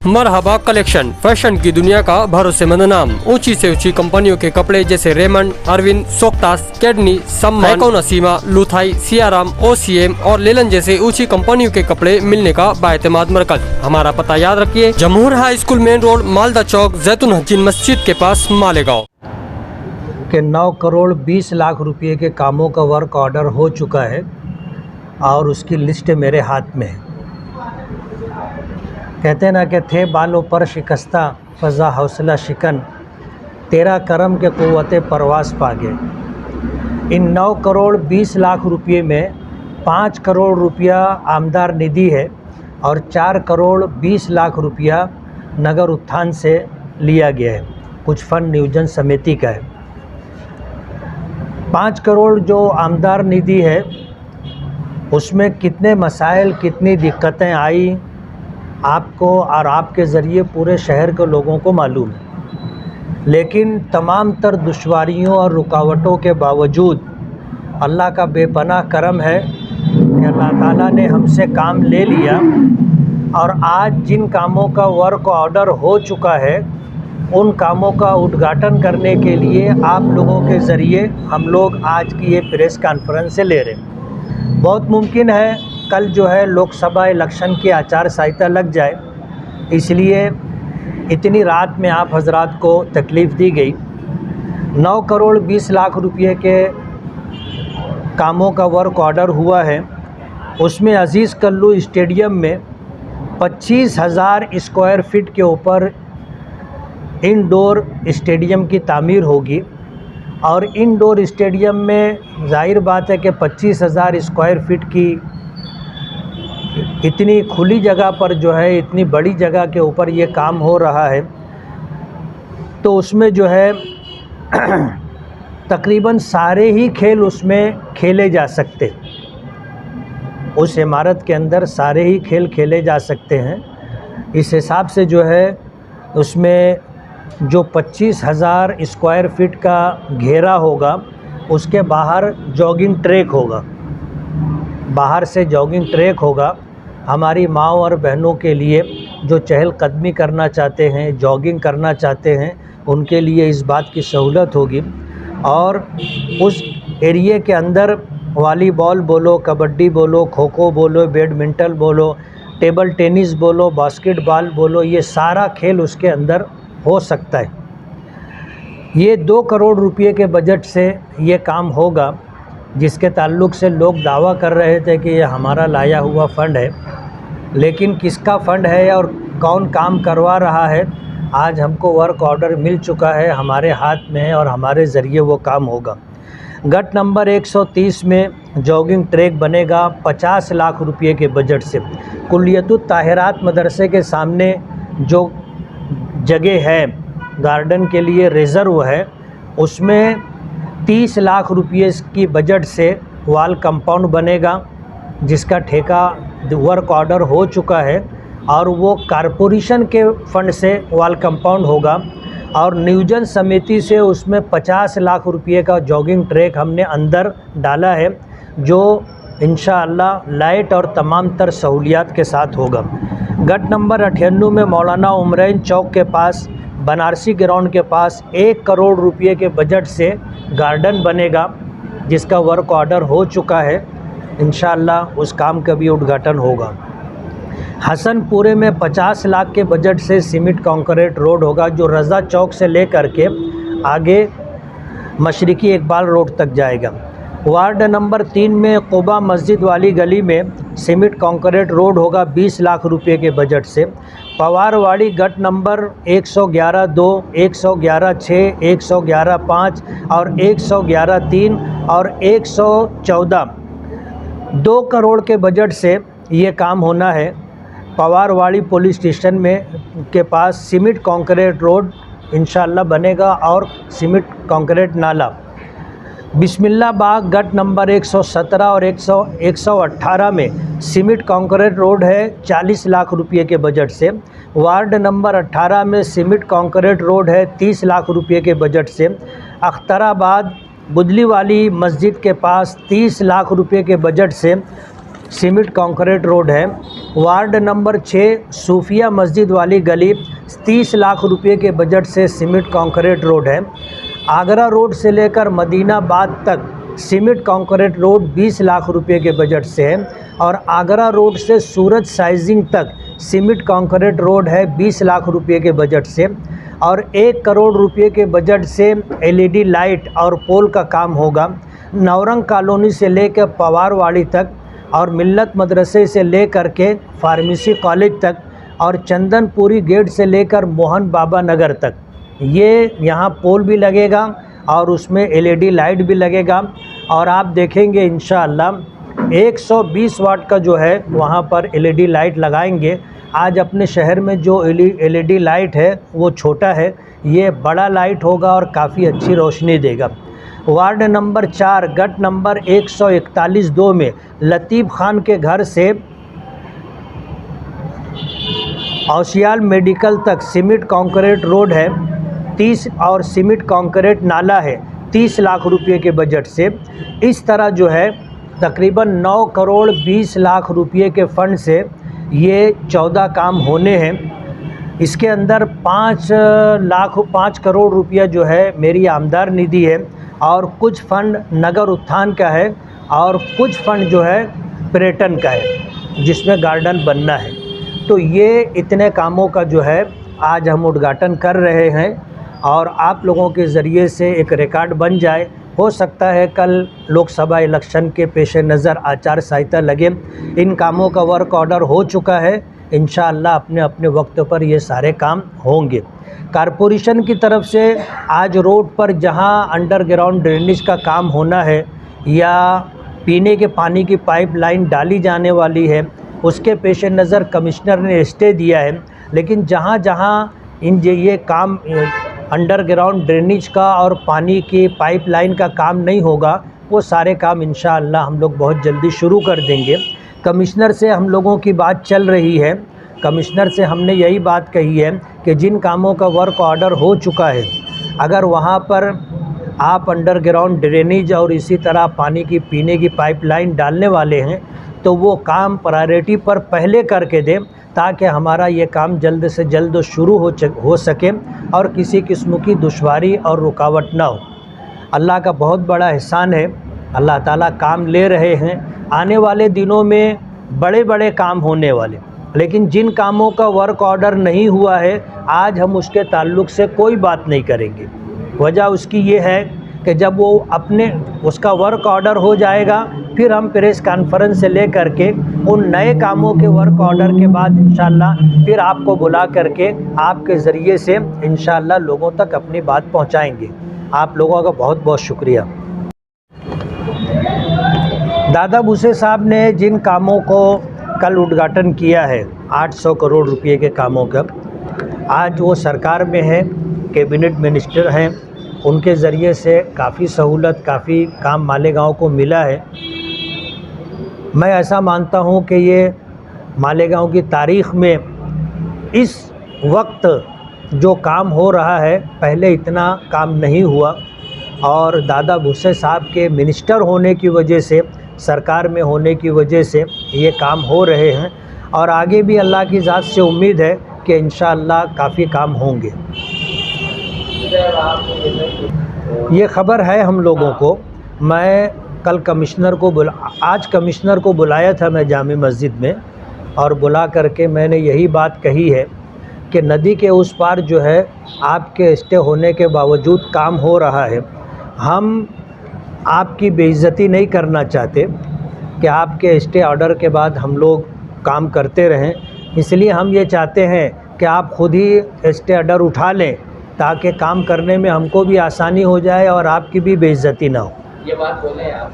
मरहबा collection, fashion की दुनिया का भरोसेमंद नाम। ऊंची से ऊंची कंपनियों के कपड़े जैसे रेमंड, अरविंद, सोक्टास, कैडनी, सम्मान, नसीमा, लुथाई, सियाराम, ओसीएम और लेलन जैसे ऊंची कंपनियों के कपड़े मिलने का बाएतमाद मरकज। हमारा पता याद रखिए, Jamhur high school main road, Malda Chowk, जैतून हजीन मस्जिद के पास, मालेगांव। के 9 करोड़ 20 लाख रुपए के कामों का वर्क ऑर्डर हो चुका है और उसकी लिस्ट मेरे हाथ में है। कहते ना कि थे बालों पर शिकस्ता फ़ज़ा हौसला शिकन, तेरा करम के क़ुव्वते परवास पागे। इन 9 करोड़ 20 लाख रुपए में 5 करोड़ रुपया आमदार निधि है और 4 करोड़ 20 लाख रुपया नगर उत्थान से लिया गया है, कुछ फंड नियोजन समिति का है। 5 करोड़ जो आमदार निधि है उसमें कितने मसाइल, कितनी दिक्कतें आई आपको और आपके ज़रिए पूरे शहर के लोगों को मालूम है। लेकिन तमाम तर दुश्वारियों और रुकावटों के बावजूद अल्लाह का बेपनाह करम है कि अल्लाह ताला ने हमसे काम ले लिया और आज जिन कामों का वर्क ऑर्डर हो चुका है उन कामों का उद्घाटन करने के लिए आप लोगों के ज़रिए हम लोग आज की ये प्रेस कॉन्फ्रेंस से ले रहे हैं। बहुत मुमकिन है कल जो है लोकसभा इलेक्शन की आचार संहिता लग जाए, इसलिए इतनी रात में आप हजरात को तकलीफ़ दी गई। 9 करोड़ 20 लाख रुपए के कामों का वर्क ऑर्डर हुआ है। उसमें अज़ीज़ कल्लू स्टेडियम में 25,000 स्क्वायर फीट के ऊपर इंडोर स्टेडियम की तामीर होगी और इंडोर स्टेडियम में जाहिर बात है कि 25,000 स्क्वायर फीट की इतनी खुली जगह पर जो है, इतनी बड़ी जगह के ऊपर ये काम हो रहा है, तो उसमें जो है तकरीबन सारे ही खेल उसमें खेले जा सकते। उस इमारत के अंदर सारे ही खेल खेले जा सकते हैं। इस हिसाब से जो है उसमें जो 25,000 स्क्वायर फीट का घेरा होगा उसके बाहर जॉगिंग ट्रैक होगा, बाहर से जॉगिंग ट्रैक होगा। हमारी माँओं और बहनों के लिए जो चहलकदमी करना चाहते हैं, जॉगिंग करना चाहते हैं, उनके लिए इस बात की सहूलत होगी। और उस एरिए के अंदर वॉलीबॉल बोलो, कबड्डी बोलो, खो खो बोलो, बैडमिंटन बोलो, टेबल टेनिस बोलो, बास्केटबॉल बोलो, ये सारा खेल उसके अंदर हो सकता है। ये 2 करोड़ रुपए के बजट से ये काम होगा, जिसके ताल्लुक़ से लोग दावा कर रहे थे कि ये हमारा लाया हुआ फ़ंड है, लेकिन किसका फ़ंड है और कौन काम करवा रहा है, आज हमको वर्क ऑर्डर मिल चुका है, हमारे हाथ में है और हमारे ज़रिए वो काम होगा। गट नंबर 130 में जॉगिंग ट्रैक बनेगा 50 लाख रुपए के बजट से। कुल्लियतुत ताहिरात मदरसे के सामने जो जगह है गार्डन के लिए रिज़र्व है, उसमें 30 लाख रुपये की बजट से वॉल कंपाउंड बनेगा, जिसका ठेका वर्क ऑर्डर हो चुका है और वो कारपोरेशन के फ़ंड से वॉल कंपाउंड होगा। और नियोजन समिति से उसमें 50 लाख रुपये का जॉगिंग ट्रैक हमने अंदर डाला है, जो इंशाअल्लाह लाइट और तमाम तर सहूलियात के साथ होगा। गट नंबर 98 में मौलाना उमरैन चौक के पास, बनारसी ग्राउंड के पास 1 करोड़ रुपये के बजट से गार्डन बनेगा, जिसका वर्क ऑर्डर हो चुका है। इंशाअल्लाह उस काम का भी उद्घाटन होगा। हसनपुरे में 50 लाख के बजट से सीमेंट कंक्रीट रोड होगा, जो रज़ा चौक से लेकर के आगे मशरिकी इकबाल रोड तक जाएगा। वार्ड नंबर 3 में कुबा मस्जिद वाली गली में सीमेंट कंक्रीट रोड होगा 20 लाख रुपए के बजट से। पवारवाड़ी गट नंबर 111-2, 111-6, 111-5 और 111-3 और 114 2 करोड़ के बजट से ये काम होना है। पवारवाड़ी पुलिस स्टेशन में के पास सीमेंट कंक्रीट रोड इंशाअल्लाह बनेगा और सीमेंट कंक्रीट नाला। बिस्मिल्लाह बाग गट नंबर 117 और 118 में सीमेंट कंक्रीट रोड है 40 लाख रुपए के बजट से। वार्ड नंबर 18 में सीमेंट कंक्रीट रोड है 30 लाख रुपए के बजट से। अख्तराबाद बुदली वाली मस्जिद के पास 30 लाख रुपए के बजट से सीमेंट कंक्रीट रोड है। वार्ड नंबर 6 सूफिया मस्जिद वाली गली 30 लाख रुपए के बजट से सीमेंट कंक्रीट रोड है। आगरा रोड से लेकर मदीनाबाद तक सीमेंट कंक्रीट रोड 20 लाख रुपए के बजट से है और आगरा रोड से सूरज साइजिंग तक सीमेंट कंक्रीट रोड है 20 लाख रुपए के बजट से और 1 करोड़ रुपए के बजट से एलईडी लाइट और पोल का काम होगा। नवरंग कॉलोनी से लेकर पवारवाड़ी तक और मिल्लत मदरसे से लेकर के फार्मेसी कॉलेज तक और चंदनपुरी गेट से लेकर मोहन बाबा नगर तक ये यहाँ पोल भी लगेगा और उसमें एलईडी लाइट भी लगेगा और आप देखेंगे इंशाअल्लाह 120 वाट का जो है वहाँ पर एलईडी लाइट लगाएंगे। आज अपने शहर में जो एलईडी लाइट है वो छोटा है, ये बड़ा लाइट होगा और काफ़ी अच्छी रोशनी देगा। वार्ड नंबर 4 गट नंबर 141-2 में लतीफ़ खान के घर से औसियाल मेडिकल तक सीमेंट कंक्रीट रोड है 30 और सीमेंट कंक्रीट नाला है 30 लाख रुपए के बजट से। इस तरह जो है तकरीबन 9 करोड़ 20 लाख रुपए के फंड से ये 14 काम होने हैं। इसके अंदर 5 करोड़ रुपया जो है मेरी आमदार निधि है और कुछ फंड नगर उत्थान का है और कुछ फंड जो है पर्यटन का है जिसमें गार्डन बनना है। तो ये इतने कामों का जो है आज हम उद्घाटन कर रहे हैं और आप लोगों के ज़रिए से एक रिकॉर्ड बन जाए। हो सकता है कल लोकसभा इलेक्शन के पेश नज़र आचार संहिता लगे, इन कामों का वर्क ऑर्डर हो चुका है। इंशाअल्लाह अपने अपने वक्त पर ये सारे काम होंगे। कारपोरेशन की तरफ से आज रोड पर जहां अंडरग्राउंड ड्रेनेज का काम होना है या पीने के पानी की पाइपलाइन डाली जाने वाली है उसके पेश नज़र कमिश्नर ने स्टे दिया है। लेकिन जहां जहां ये काम अंडरग्राउंड ड्रेनेज का और पानी की पाइपलाइन का काम नहीं होगा वो सारे काम इंशाअल्लाह हम लोग बहुत जल्दी शुरू कर देंगे। कमिश्नर से हम लोगों की बात चल रही है। कमिश्नर से हमने यही बात कही है कि जिन कामों का वर्क ऑर्डर हो चुका है अगर वहाँ पर आप अंडरग्राउंड ड्रेनेज और इसी तरह पानी की पीने की पाइपलाइन डालने वाले हैं तो वो काम प्रायोरिटी पर पहले करके दें ताकि हमारा ये काम जल्द से जल्द शुरू हो सके और किसी किस्म की दुश्वारी और रुकावट ना हो। अल्लाह का बहुत बड़ा एहसान है, अल्लाह ताला काम ले रहे हैं। आने वाले दिनों में बड़े बड़े काम होने वाले, लेकिन जिन कामों का वर्क ऑर्डर नहीं हुआ है आज हम उसके ताल्लुक़ से कोई बात नहीं करेंगे। वजह उसकी ये है कि जब वो उसका वर्क ऑर्डर हो जाएगा फिर हम प्रेस कॉन्फ्रेंस से ले करके उन नए कामों के वर्क ऑर्डर के बाद इंशाअल्लाह फिर आपको बुला करके आपके ज़रिए से इंशाअल्लाह लोगों तक अपनी बात पहुंचाएंगे। आप लोगों का बहुत बहुत शुक्रिया। दादा भूसे साहब ने जिन कामों को कल उद्घाटन किया है 800 करोड़ रुपए के कामों का, आज वो सरकार में है, कैबिनेट मिनिस्टर हैं, उनके ज़रिए से काफ़ी सहूलत काफ़ी काम मालेगांव को मिला है। मैं ऐसा मानता हूं कि ये मालेगांव की तारीख़ में इस वक्त जो काम हो रहा है पहले इतना काम नहीं हुआ और दादा भूसे साहब के मिनिस्टर होने की वजह से सरकार में होने की वजह से ये काम हो रहे हैं और आगे भी अल्लाह की ज़ात से उम्मीद है कि इंशाअल्लाह काफ़ी काम होंगे। ये ख़बर है हम लोगों को। मैं कल आज कमिश्नर को बुलाया था मैं जामे मस्जिद में और बुला करके मैंने यही बात कही है कि नदी के उस पार जो है आपके स्टे होने के बावजूद काम हो रहा है। हम आपकी बेइज्जती नहीं करना चाहते कि आपके स्टे ऑर्डर के बाद हम लोग काम करते रहें, इसलिए हम ये चाहते हैं कि आप खुद ही स्टे ऑर्डर उठा लें ताकि काम करने में हमको भी आसानी हो जाए और आपकी भी बेइज्जती ना हो। ये बात बोले आप।